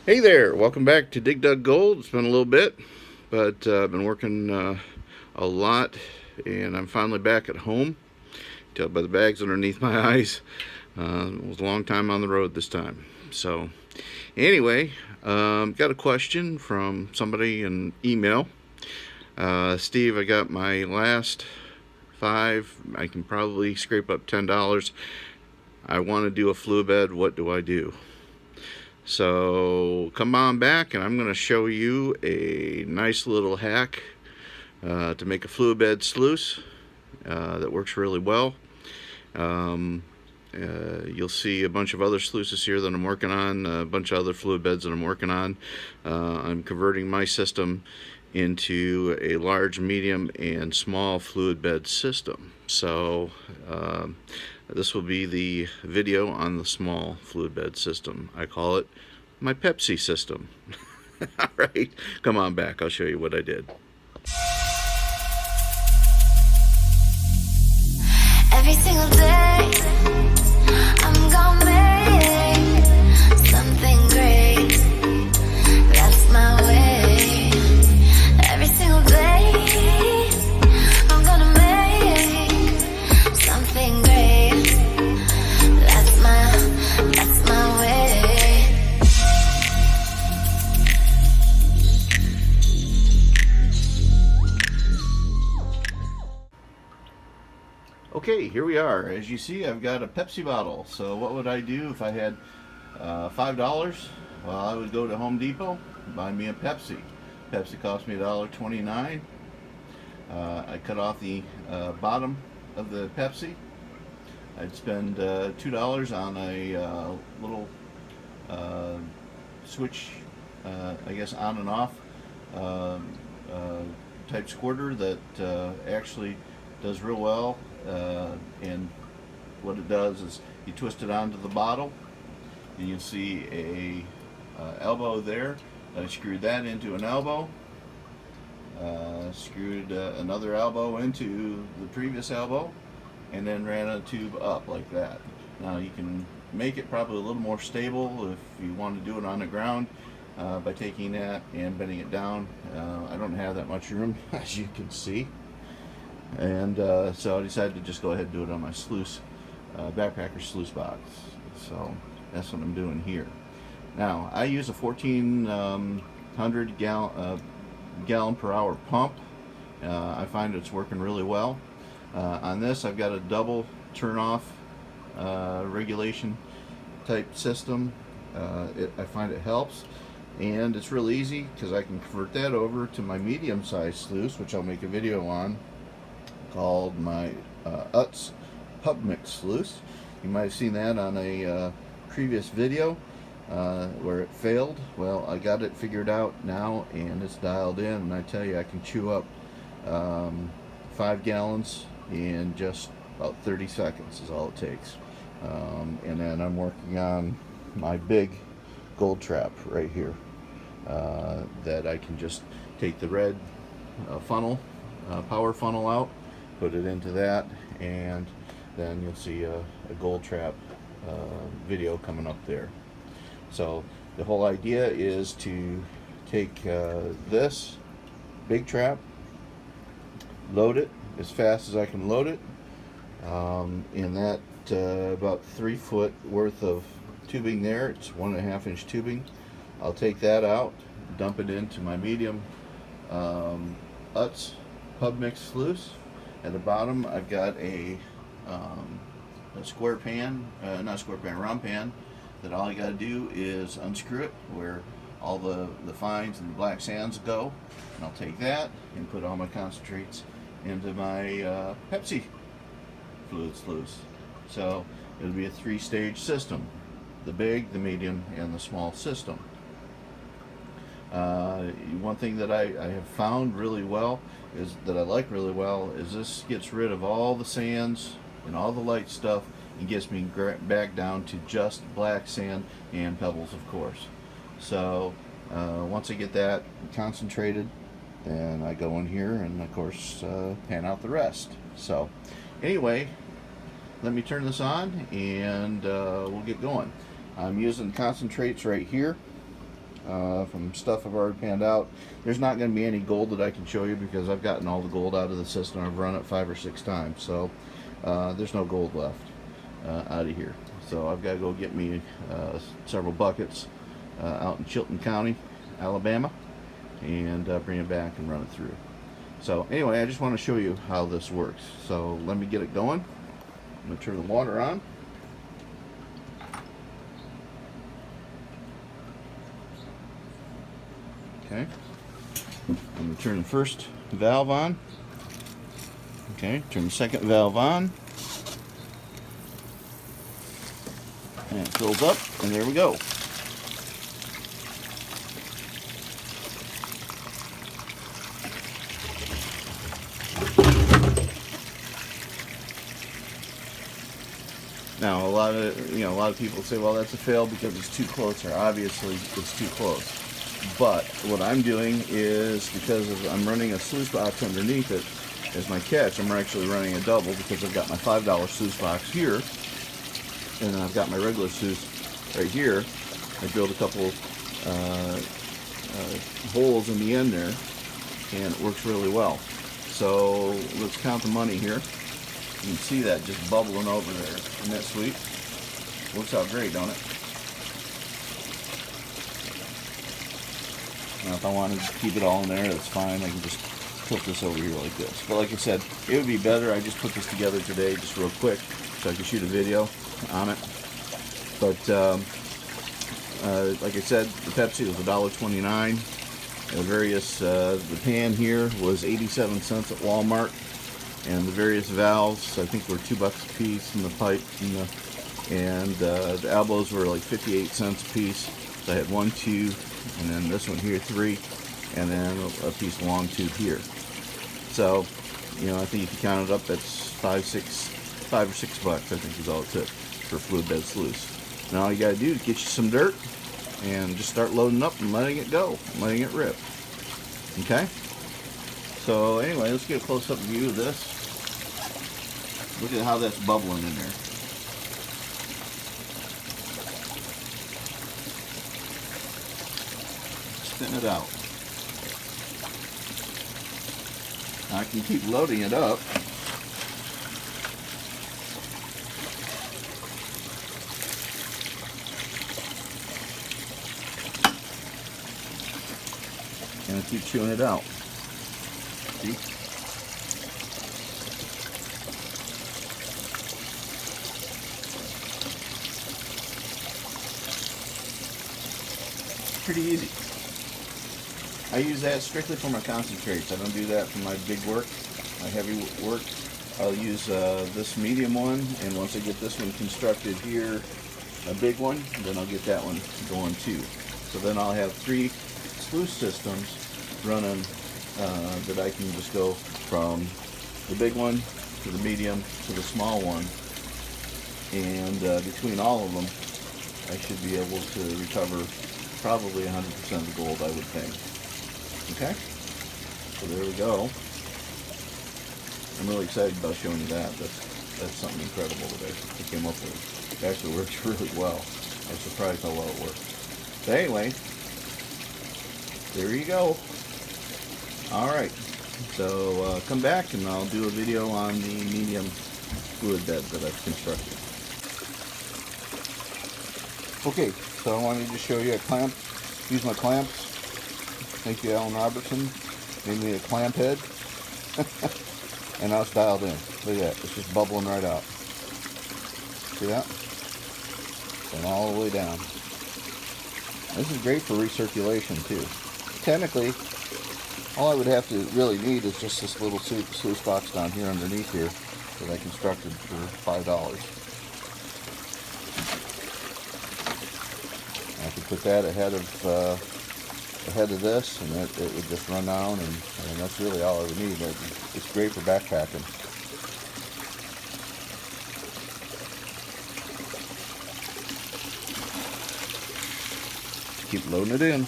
Hey there, welcome back to Dig Dug Gold. It's been a little bit, but I've been working a lot, and I'm finally back at home. Tell by the bags underneath my eyes. It was a long time on the road this time. So anyway, got a question from somebody in email. Steve, I got my last 5. I can probably scrape up $10. I want to do a fluid bed. What do I do? So come on back and I'm going to show you a nice little hack to make a fluid bed sluice that works really well. You'll see a bunch of other sluices here that I'm working on, a bunch of other fluid beds that I'm working on. I'm converting my system into a large, medium, and small fluid bed system. So this will be the video on the small fluid bed system. I call it my Pepsi system. Alright, come on back, I'll show you what I did. Every single day I'm gonna make something great. That's my way. Every single day I'm gonna make something great. That's my way. Okay, here we are. As you see, I've got a Pepsi bottle. So what would I do if I had $5? Well, I would go to Home Depot, buy me a Pepsi. Pepsi cost me $1.29. I cut off the bottom of the Pepsi. I'd spend $2 on a little switch, I guess on and off type squirter that actually does real well. And what it does is you twist it onto the bottle, and you'll see a elbow there. I screwed that into an elbow, screwed another elbow into the previous elbow, and then ran a tube up like that. Now you can make it probably a little more stable if you want to do it on the ground by taking that and bending it down. I don't have that much room, as you can see. And so I decided to just go ahead and do it on my sluice, backpacker sluice box. So that's what I'm doing here. Now I use a 1400 gallon per hour pump. I find it's working really well. On this I've got a double turn off regulation type system. I find it helps, and it's real easy because I can convert that over to my medium sized sluice, which I'll make a video on, called my Utz Pub Mix Sluice. You might have seen that on a previous video where it failed. Well, I got it figured out now, and it's dialed in, and I tell you, I can chew up 5 gallons in just about 30 seconds is all it takes. And then I'm working on my big gold trap right here that I can just take the red funnel, power funnel out, put it into that, and then you'll see a gold trap video coming up there. So the whole idea is to take this big trap, load it as fast as I can load it, in that about 3 foot worth of tubing there. It's 1.5 inch tubing. I'll take that out, dump it into my medium Utz Pub Mix Sluice. At the bottom I've got a square pan, not square pan, round pan, that all I got to do is unscrew it where all the fines and the black sands go, and I'll take that and put all my concentrates into my Pepsi fluid sluice. So it'll be a 3-stage system: the big, the medium, and the small system. One thing that I have found really well is that I like really well is this gets rid of all the sands and all the light stuff and gets me back down to just black sand and pebbles, of course. So once I get that concentrated, then I go in here and of course pan out the rest. So anyway, let me turn this on and we'll get going. I'm using concentrates right here. from stuff I've already panned out. There's not going to be any gold that I can show you because I've gotten all the gold out of the system. I've run it 5 or 6 times, so there's no gold left out of here. So I've got to go get me several buckets out in Chilton County, Alabama, and bring it back and run it through. So anyway, I just want to show you how this works. So let me get it going. I'm going to turn the water on. Okay. I'm going to turn the first valve on. Okay, turn the second valve on. And it fills up, and there we go. Now, a lot of people say, well, that's a fail because it's too close, or obviously it's too close. But what I'm doing is, because I'm running a sluice box underneath it as my catch, I'm actually running a double because I've got my $5 sluice box here, and then I've got my regular sluice right here. I drilled a couple holes in the end there, and it works really well. So let's count the money here. You can see that just bubbling over there. Isn't that sweet? Works out great, don't it? Now, if I want to just keep it all in there, that's fine. I can just tilt this over here like this. But like I said, it would be better. I just put this together today just real quick so I can shoot a video on it. But like I said, the Pepsi was $1.29. The pan here was 87 cents at Walmart. And the various valves, I think, were $2 a piece, and the pipe, and the elbows were like 58 cents a piece. So I had 1, 2, and then this one here 3, and then a piece of long tube here. So, I think if you count it up, that's $5 or $6. I think is all it took for fluid bed sluice. Now all you gotta do is get you some dirt and just start loading up and letting it go, letting it rip. Okay. So anyway, let's get a close-up view of this. Look at how that's bubbling in there. Spin it out. Now I can keep loading it up. And keep chewing it out. See? Pretty easy. I use that strictly for my concentrates. I don't do that for my big work, my heavy work. I'll use this medium one, and once I get this one constructed here, a big one, then I'll get that one going too. So then I'll have 3 sluice systems running that I can just go from the big one to the medium to the small one, and between all of them I should be able to recover probably 100% of the gold, I would think. Okay, so there we go. I'm really excited about showing you that. That's something incredible that I came up with. It actually works really well. I was surprised how well it works. But anyway, there you go. Alright, so come back and I'll do a video on the medium fluid bed that I've constructed. Okay, so I wanted to show you a clamp. Use my clamps. Thank you, Alan Robertson. Made me a clamp head. And now it's dialed in. Look at that. It's just bubbling right out. See that? Going all the way down. This is great for recirculation too. Technically, all I would have to really need is just this little sluice box down here underneath here that I constructed for $5. I could put that ahead of this, and it would just run down, and that's really all I would need. It's great for backpacking. Keep loading it in.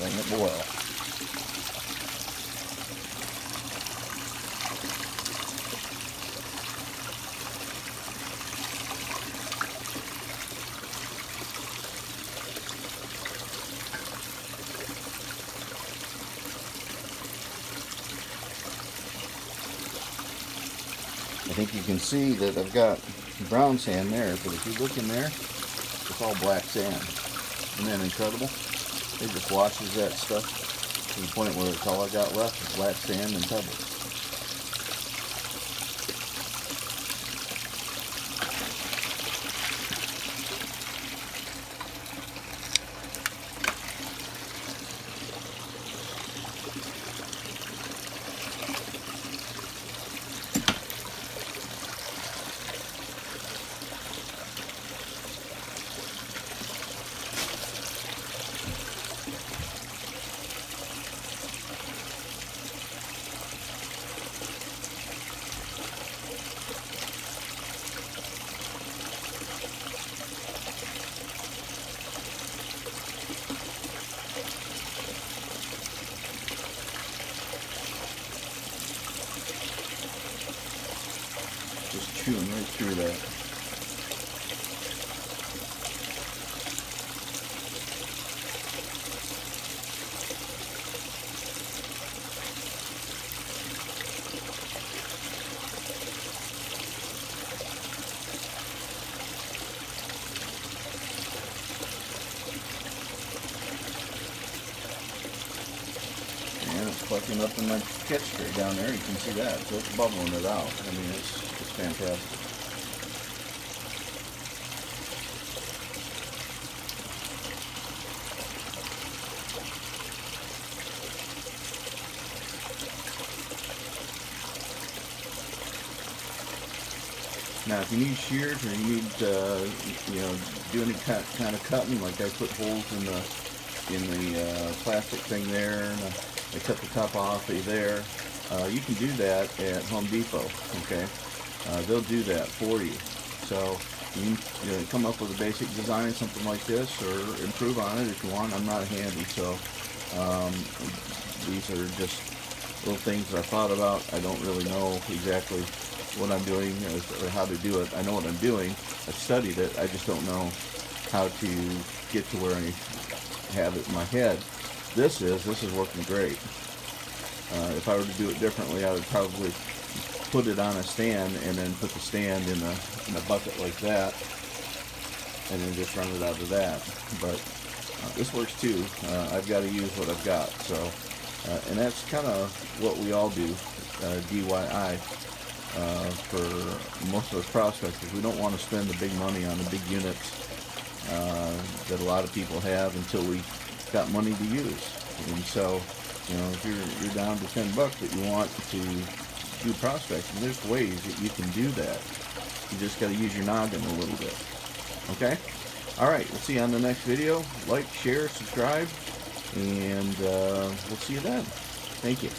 Letting it boil. I think you can see that I've got brown sand there, but if you look in there, it's all black sand. Isn't that incredible? It just washes that stuff to the point where it's all I got left is black sand and pebbles. Just chewing right through that. And it's collecting up in my catch tray down there. You can see that. So it's bubbling it out. I mean, it's fantastic. Now, if you need shears or you need, do any kind of cutting, like I put holes in the plastic thing there, and I cut the top off there. You can do that at Home Depot. Okay, they'll do that for you. So you can come up with a basic design, something like this, or improve on it if you want. I'm not handy, so these are just little things that I thought about. I don't really know exactly what I'm doing or how to do it. I know what I'm doing. I've studied it. I just don't know how to get to where I have it in my head. This is working great. If I were to do it differently, I would probably put it on a stand and then put the stand in a bucket like that, and then just run it out of that. But this works too. I've got to use what I've got. So, and that's kind of what we all do, DYI. For most of us prospectors, we don't want to spend the big money on the big units that a lot of people have until we got money to use. And so, if you're down to $10 that you want to do prospecting, there's ways that you can do that. You just got to use your noggin a little bit. Okay? All right. We'll see you on the next video. Like, share, subscribe, and we'll see you then. Thank you.